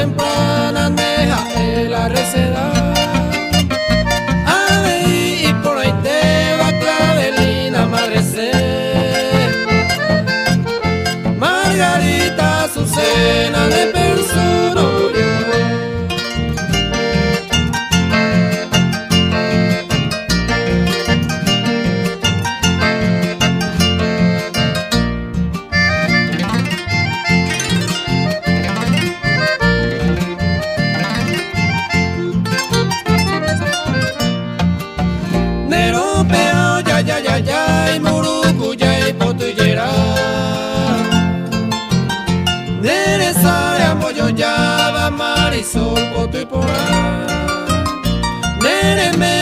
temprana deja la receda. Ay, y por ahí te va Clavelina Marrecé. Margarita Azucena de persona murió. Neropeo, ya, ya, ya, ya, y murucuya y potillera. Neresare, amoyo, ya, va, marisol, poto y porá. Nereme,